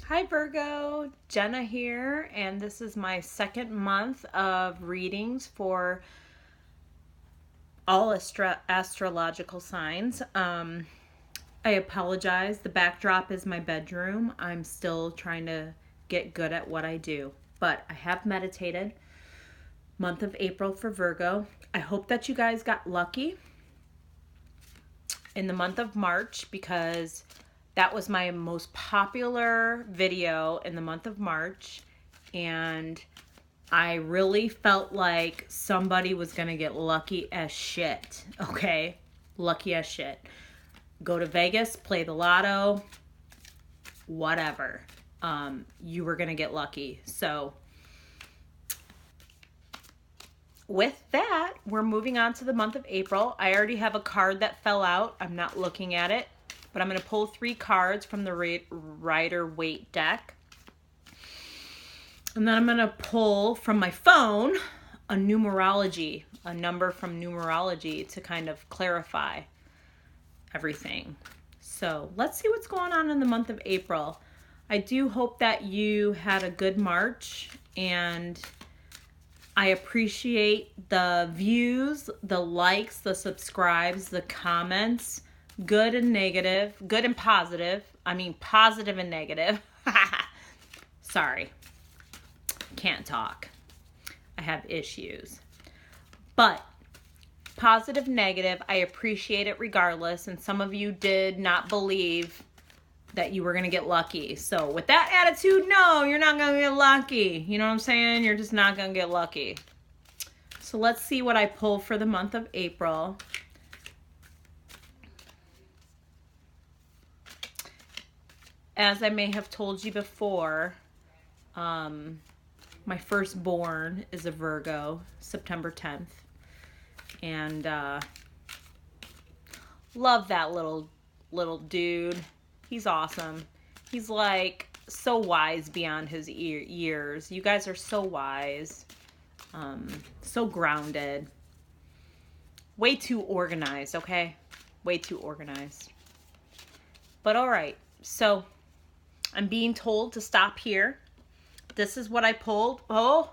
Hi Virgo, Jenna here, and this is my second month of readings for all astrological signs. I apologize. The backdrop is my bedroom. I'm still trying to get good at what I do, but I have meditated. Month of April for Virgo. I hope that you guys got lucky in the month of March because that was my most popular video in the month of March, and I really felt like somebody was going to get lucky as shit, okay? Lucky as shit. Go to Vegas, play the lotto, whatever. You were going to get lucky. So with that, we're moving on to the month of April. I already have a card that fell out. I'm not looking at it, but I'm going to pull 3 cards from the Rider-Waite deck. And then I'm going to pull from my phone a number from numerology to kind of clarify everything. So let's see what's going on in the month of April. I do hope that you had a good March, and I appreciate the views, the likes, the subscribes, the comments, good and negative, good and positive. I mean, positive and negative. Sorry. Can't talk. I have issues. But positive, negative, I appreciate it regardless. And some of you did not believe that you were going to get lucky. So with that attitude, no, you're not going to get lucky. You know what I'm saying? You're just not going to get lucky. So let's see what I pull for the month of April. As I may have told you before, my firstborn is a Virgo, September 10th. And love that little dude. He's awesome. He's like so wise beyond his years. You guys are so wise. So grounded. Way too organized, okay? Way too organized. But all right. So I'm being told to stop here. This is what I pulled. I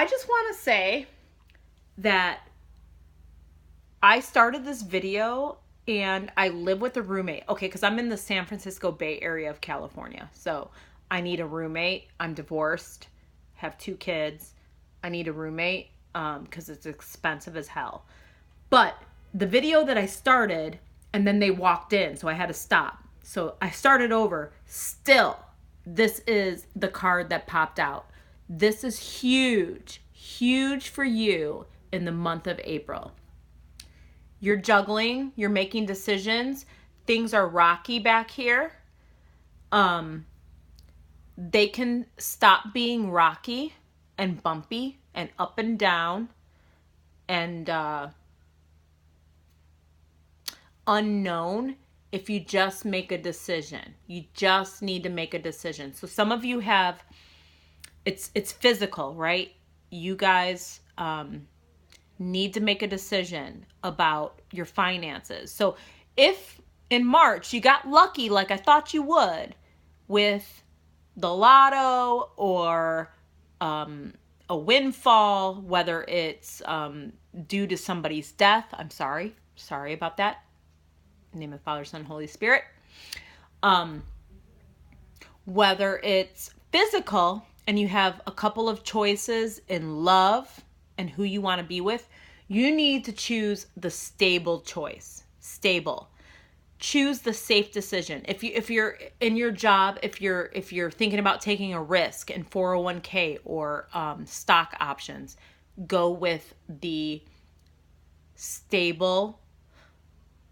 just want to say that I started this video and I live with a roommate. Okay, because I'm in the San Francisco Bay Area of California. So I need a roommate. I'm divorced, have 2 kids. I need a roommate because it's expensive as hell. But the video that I started, and then they walked in, so I had to stop. So I started over. Still, this is the card that popped out. This is huge, huge for you in the month of April. You're juggling, you're making decisions. Things are rocky back here. They can stop being rocky and bumpy and up and down and unknown if you just make a decision. You just need to make a decision. So some of you have, it's physical, right? You guys need to make a decision about your finances. So if in March you got lucky like I thought you would with the lotto or a windfall, whether it's due to somebody's death, I'm sorry about that. In the name of Father, Son, Holy Spirit. Whether it's physical and you have a couple of choices in love and who you want to be with, you need to choose the stable choice. Stable. Choose the safe decision. If you're in your job, if you're thinking about taking a risk in 401k or stock options, go with the stable,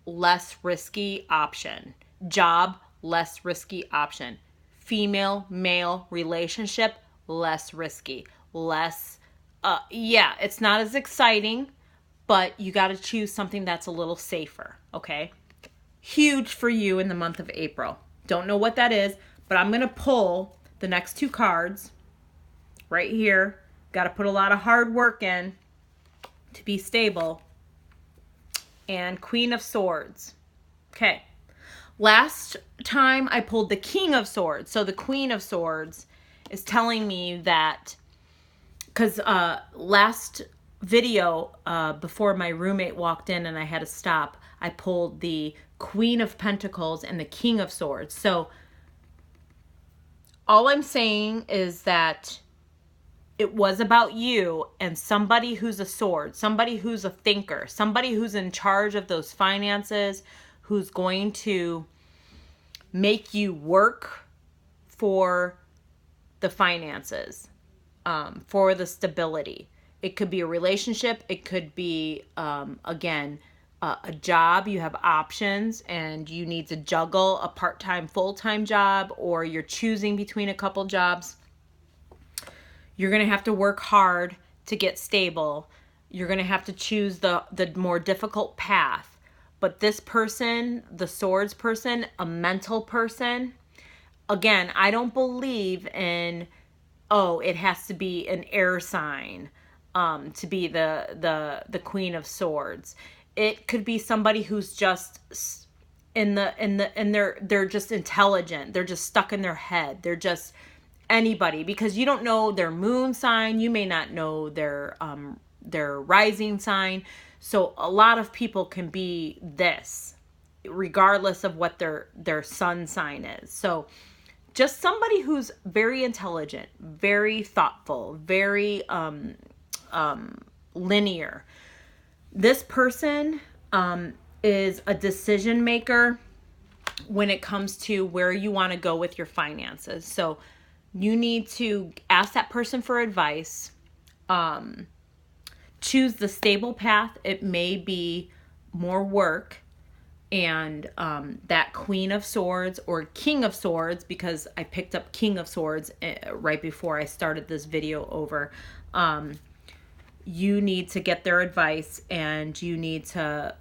less risky option. Job, less risky option. Female, male relationship, less risky. Less, it's not as exciting, but you got to choose something that's a little safer, okay? Huge for you in the month of April. Don't know what that is, but I'm going to pull the next 2 cards right here. Got to put a lot of hard work in to be stable. And Queen of Swords. Okay. Last time I pulled the King of Swords. So the Queen of Swords is telling me that, because last video, before my roommate walked in and I had to stop, I pulled the Queen of Pentacles and the King of Swords. So all I'm saying is that it was about you and somebody who's a sword, somebody who's a thinker, somebody who's in charge of those finances, who's going to make you work for the finances, for the stability. It could be a relationship. It could be, again, a job. You have options and you need to juggle a part-time, full-time job, or you're choosing between a couple jobs. You're going to have to work hard to get stable. You're going to have to choose the more difficult path. But this person, the swords person, a mental person, again, I don't believe in, oh, it has to be an air sign to be the Queen of Swords. It could be somebody who's just they're just intelligent. They're just stuck in their head. They're just anybody, because you don't know their moon sign. You may not know their rising sign. So a lot of people can be this, regardless of what their sun sign is. So just somebody who's very intelligent, very thoughtful, very linear. This person is a decision maker when it comes to where you want to go with your finances. So you need to ask that person for advice. Choose the stable path. It may be more work. And that Queen of Swords or King of Swords, because I picked up King of Swords right before I started this video over. You need to get their advice, and you need to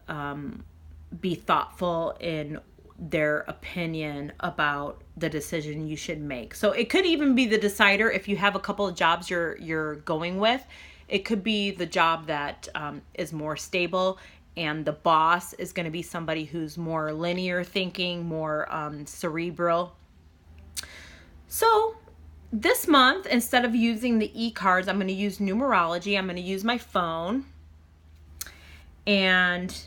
be thoughtful in their opinion about the decision you should make. So it could even be the decider. If you have a couple of jobs you're going with, it could be the job that is more stable, and the boss is going to be somebody who's more linear thinking, more cerebral. So this month, instead of using the e-cards, I'm going to use numerology. I'm going to use my phone. And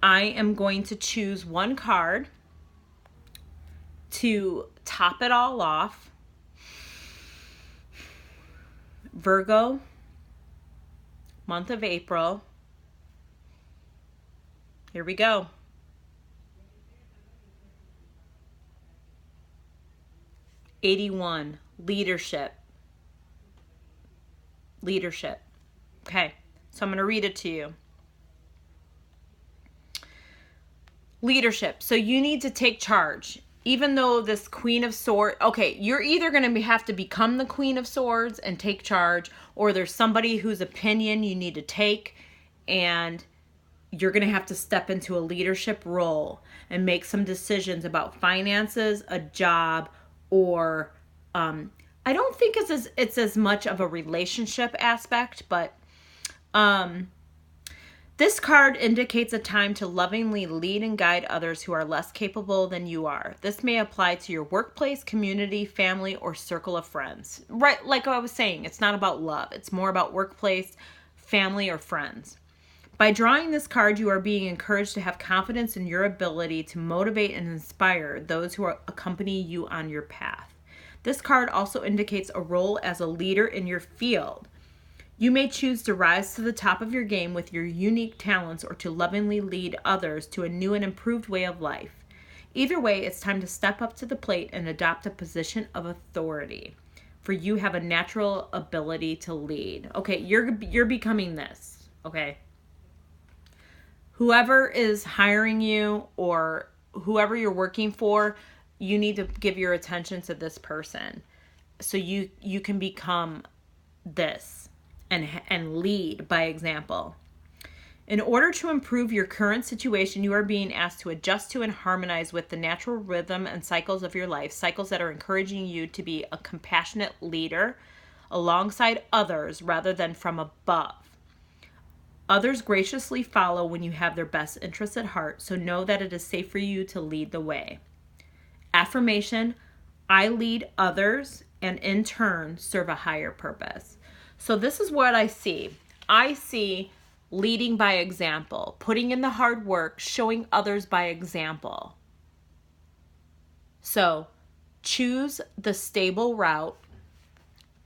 I am going to choose one card to top it all off. Virgo, month of April. Here we go. '81, leadership. Leadership. Okay, so I'm going to read it to you. Leadership. So you need to take charge. Even though this Queen of Swords, okay, you're either going to have to become the Queen of Swords and take charge, or there's somebody whose opinion you need to take, and you're going to have to step into a leadership role and make some decisions about finances, a job, or I don't think it's as much of a relationship aspect, but this card indicates a time to lovingly lead and guide others who are less capable than you are. This may apply to your workplace, community, family, or circle of friends. Right, like I was saying, it's not about love. It's more about workplace, family, or friends. By drawing this card, you are being encouraged to have confidence in your ability to motivate and inspire those who accompany you on your path. This card also indicates a role as a leader in your field. You may choose to rise to the top of your game with your unique talents, or to lovingly lead others to a new and improved way of life. Either way, it's time to step up to the plate and adopt a position of authority, for you have a natural ability to lead. Okay, you're becoming this, okay? Whoever is hiring you or whoever you're working for, you need to give your attention to this person so you can become this and lead by example. In order to improve your current situation, you are being asked to adjust to and harmonize with the natural rhythm and cycles of your life, cycles that are encouraging you to be a compassionate leader alongside others rather than from above. Others graciously follow when you have their best interests at heart, so know that it is safe for you to lead the way. Affirmation, I lead others and in turn serve a higher purpose. So this is what I see. I see leading by example, putting in the hard work, showing others by example. So choose the stable route.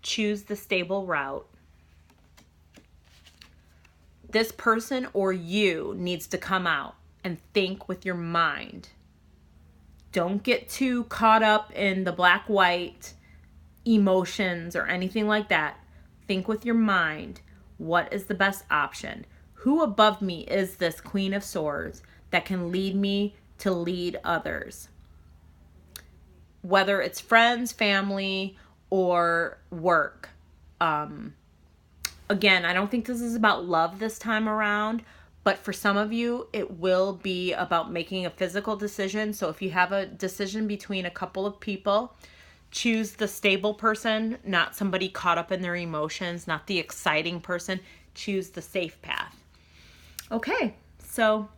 Choose the stable route. This person or you needs to come out and think with your mind. Don't get too caught up in the black-white emotions or anything like that. Think with your mind. What is the best option? Who above me is this Queen of Swords that can lead me to lead others? Whether it's friends, family, or work. Again, I don't think this is about love this time around, but for some of you, it will be about making a physical decision. So if you have a decision between a couple of people, choose the stable person, not somebody caught up in their emotions, not the exciting person. Choose the safe path. Okay, so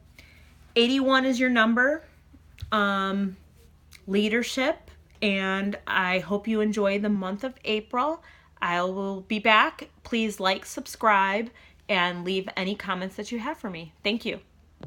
81 is your number, leadership, and I hope you enjoy the month of April. I will be back. Please like, subscribe, and leave any comments that you have for me. Thank you.